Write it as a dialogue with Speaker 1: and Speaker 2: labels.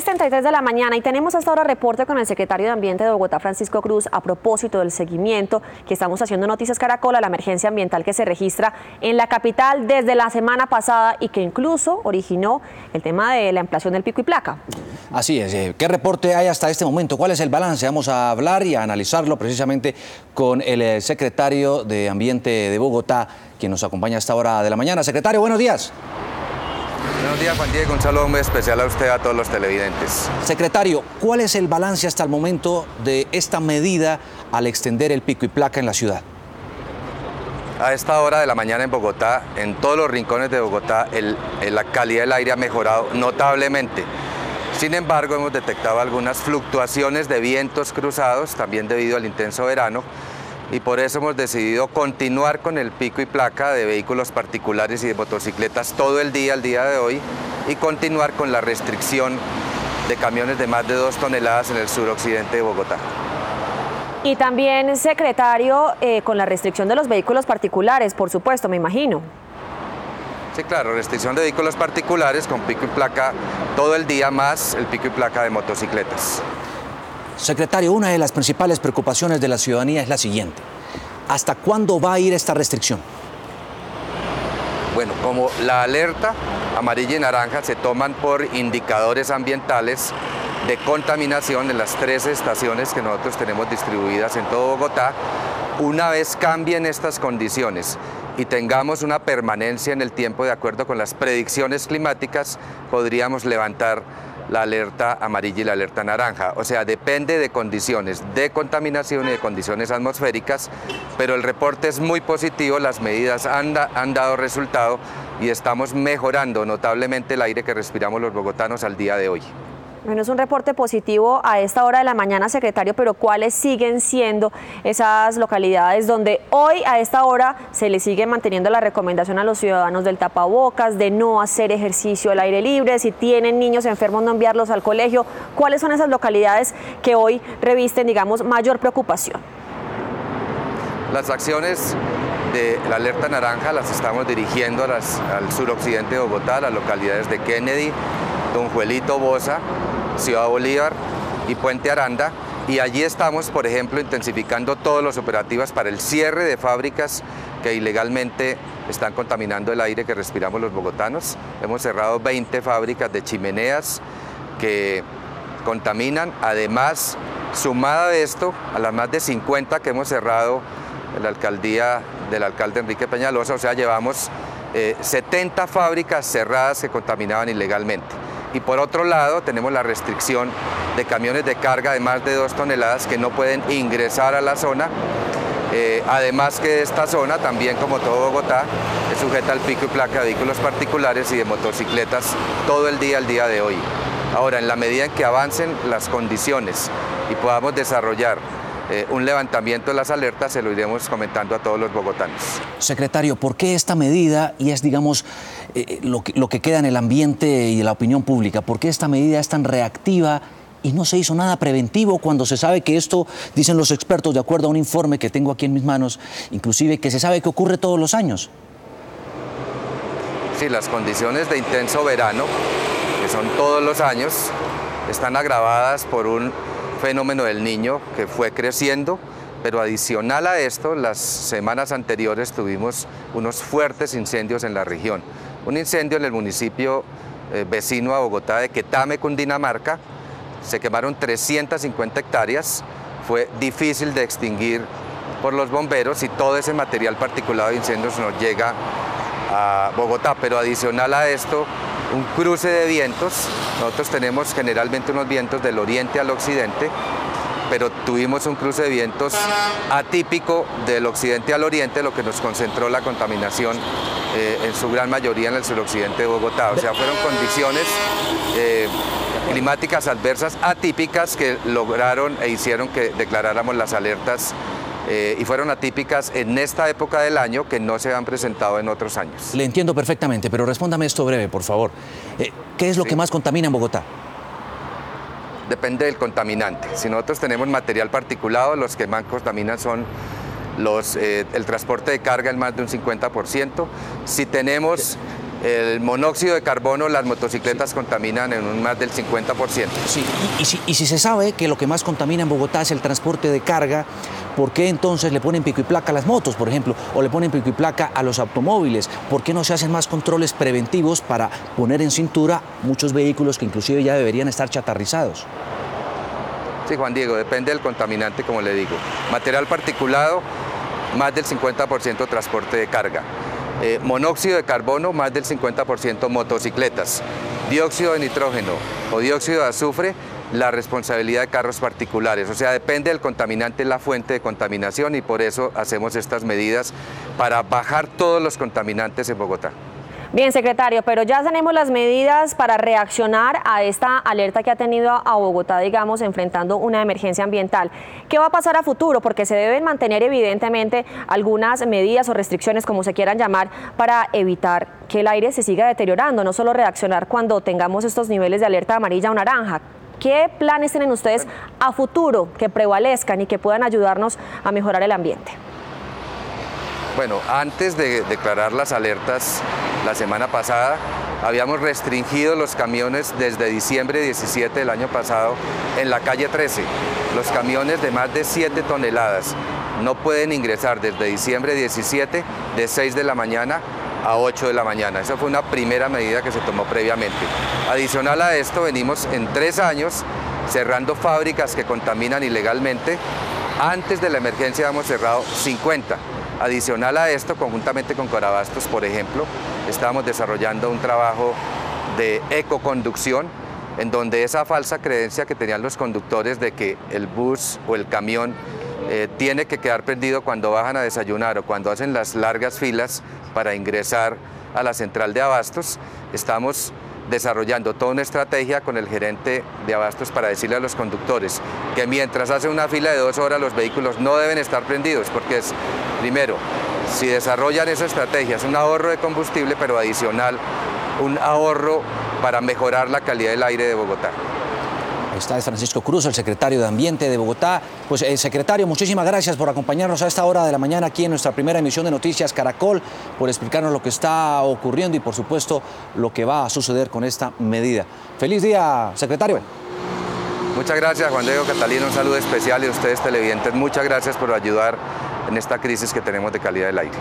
Speaker 1: 6:33 de la mañana y tenemos hasta ahora reporte con el secretario de Ambiente de Bogotá, Francisco Cruz, a propósito del seguimiento que estamos haciendo Noticias Caracol a la emergencia ambiental que se registra en la capital desde la semana pasada y que incluso originó el tema de la ampliación del pico y placa.
Speaker 2: Así es. ¿Qué reporte hay hasta este momento? ¿Cuál es el balance? Vamos a hablar y a analizarlo precisamente con el secretario de Ambiente de Bogotá, quien nos acompaña a esta hora de la mañana. Secretario, buenos días.
Speaker 3: Buenos días, Juan Diego. Un saludo muy especial a usted y a todos los televidentes.
Speaker 2: Secretario, ¿cuál es el balance hasta el momento de esta medida al extender el pico y placa en la ciudad?
Speaker 3: A esta hora de la mañana en Bogotá, en todos los rincones de Bogotá, la calidad del aire ha mejorado notablemente. Sin embargo, hemos detectado algunas fluctuaciones de vientos cruzados, también debido al intenso verano, y por eso hemos decidido continuar con el pico y placa de vehículos particulares y de motocicletas todo el día, al día de hoy, y continuar con la restricción de camiones de más de 2 toneladas en el suroccidente de Bogotá.
Speaker 1: Y también, secretario, con la restricción de los vehículos particulares, por supuesto, me imagino.
Speaker 3: Sí, claro, restricción de vehículos particulares con pico y placa todo el día, más el pico y placa de motocicletas.
Speaker 2: Secretario, una de las principales preocupaciones de la ciudadanía es la siguiente. ¿Hasta cuándo va a ir esta restricción?
Speaker 3: Bueno, como la alerta amarilla y naranja se toman por indicadores ambientales de contaminación en las 13 estaciones que nosotros tenemos distribuidas en todo Bogotá, una vez cambien estas condiciones y tengamos una permanencia en el tiempo de acuerdo con las predicciones climáticas, podríamos levantar la alerta amarilla y la alerta naranja. O sea, depende de condiciones de contaminación y de condiciones atmosféricas, pero el reporte es muy positivo, las medidas han dado resultado y estamos mejorando notablemente el aire que respiramos los bogotanos al día de hoy.
Speaker 1: Bueno, es un reporte positivo a esta hora de la mañana, secretario, pero ¿cuáles siguen siendo esas localidades donde hoy a esta hora se le sigue manteniendo la recomendación a los ciudadanos del tapabocas, de no hacer ejercicio al aire libre, si tienen niños enfermos no enviarlos al colegio? ¿Cuáles son esas localidades que hoy revisten, digamos, mayor preocupación?
Speaker 3: Las acciones de la alerta naranja las estamos dirigiendo al suroccidente de Bogotá, a las localidades de Kennedy, Don Juelito, Bosa, Ciudad Bolívar y Puente Aranda, y allí estamos, por ejemplo, intensificando todos los operativos para el cierre de fábricas que ilegalmente están contaminando el aire que respiramos los bogotanos. Hemos cerrado 20 fábricas de chimeneas que contaminan, además, sumada a esto, a las más de 50 que hemos cerrado en la alcaldía del alcalde Enrique Peñalosa, o sea, llevamos 70 fábricas cerradas que contaminaban ilegalmente. Y por otro lado tenemos la restricción de camiones de carga de más de 2 toneladas que no pueden ingresar a la zona. Además que esta zona, también como todo Bogotá, es sujeta al pico y placa de vehículos particulares y de motocicletas todo el día al día de hoy. Ahora, en la medida en que avancen las condiciones y podamos desarrollar un levantamiento de las alertas, se lo iremos comentando a todos los bogotanos.
Speaker 2: Secretario, ¿por qué esta medida, y es, digamos, lo que queda en el ambiente y en la opinión pública, por qué esta medida es tan reactiva y no se hizo nada preventivo cuando se sabe que esto, dicen los expertos, de acuerdo a un informe que tengo aquí en mis manos, inclusive que se sabe que ocurre todos los años?
Speaker 3: Sí, las condiciones de intenso verano, que son todos los años, están agravadas por un fenómeno del Niño que fue creciendo, pero adicional a esto, las semanas anteriores tuvimos unos fuertes incendios en la región. Un incendio en el municipio vecino a Bogotá de Quetame, Cundinamarca, se quemaron 350 hectáreas, fue difícil de extinguir por los bomberos y todo ese material particulado de incendios nos llega a Bogotá, pero adicional a esto, un cruce de vientos. Nosotros tenemos generalmente unos vientos del oriente al occidente, pero tuvimos un cruce de vientos atípico del occidente al oriente, lo que nos concentró la contaminación en su gran mayoría en el suroccidente de Bogotá. O sea, fueron condiciones climáticas adversas atípicas que lograron e hicieron que declaráramos las alertas y fueron atípicas en esta época del año que no se han presentado en otros años.
Speaker 2: Le entiendo perfectamente, pero respóndame esto breve, por favor. ¿Qué es lo que más contamina en Bogotá?
Speaker 3: Depende del contaminante. Si nosotros tenemos material particulado, los que más contaminan son el transporte de carga en más de un 50%. Si tenemos El monóxido de carbono, las motocicletas contaminan en un más del 50%.
Speaker 2: Sí, y si se sabe que lo que más contamina en Bogotá es el transporte de carga, ¿por qué entonces le ponen pico y placa a las motos, por ejemplo? O le ponen pico y placa a los automóviles. ¿Por qué no se hacen más controles preventivos para poner en cintura muchos vehículos que inclusive ya deberían estar chatarrizados?
Speaker 3: Sí, Juan Diego, depende del contaminante, como le digo. Material particulado, más del 50% transporte de carga. Monóxido de carbono, más del 50% motocicletas. Dióxido de nitrógeno o dióxido de azufre, la responsabilidad de carros particulares. O sea, depende del contaminante, la fuente de contaminación, y por eso hacemos estas medidas para bajar todos los contaminantes en Bogotá.
Speaker 1: Bien, secretario, pero ya tenemos las medidas para reaccionar a esta alerta que ha tenido a Bogotá, digamos, enfrentando una emergencia ambiental. ¿Qué va a pasar a futuro? Porque se deben mantener evidentemente algunas medidas o restricciones, como se quieran llamar, para evitar que el aire se siga deteriorando, no solo reaccionar cuando tengamos estos niveles de alerta amarilla o naranja. ¿Qué planes tienen ustedes a futuro que prevalezcan y que puedan ayudarnos a mejorar el ambiente?
Speaker 3: Bueno, antes de declarar las alertas la semana pasada, habíamos restringido los camiones desde diciembre 17 del año pasado en la calle 13. Los camiones de más de 7 toneladas no pueden ingresar desde diciembre 17 de 6 de la mañana a 8 de la mañana. Esa fue una primera medida que se tomó previamente. Adicional a esto, venimos en 3 años cerrando fábricas que contaminan ilegalmente. Antes de la emergencia hemos cerrado 50. Adicional a esto, conjuntamente con Corabastos, por ejemplo, estamos desarrollando un trabajo de ecoconducción, en donde esa falsa creencia que tenían los conductores de que el bus o el camión tiene que quedar prendido cuando bajan a desayunar o cuando hacen las largas filas para ingresar a la central de abastos, estamos desarrollando toda una estrategia con el gerente de abastos para decirle a los conductores que mientras hace una fila de 2 horas los vehículos no deben estar prendidos, porque es, primero, si desarrollan esa estrategia es un ahorro de combustible, pero adicional un ahorro para mejorar la calidad del aire de Bogotá.
Speaker 2: Ahí está Francisco Cruz, el secretario de Ambiente de Bogotá. Pues, secretario, muchísimas gracias por acompañarnos a esta hora de la mañana aquí en nuestra primera emisión de Noticias Caracol, por explicarnos lo que está ocurriendo y, por supuesto, lo que va a suceder con esta medida. Feliz día, secretario.
Speaker 3: Muchas gracias, Juan Diego, Catalina, un saludo especial, y a ustedes televidentes, muchas gracias por ayudar en esta crisis que tenemos de calidad del aire.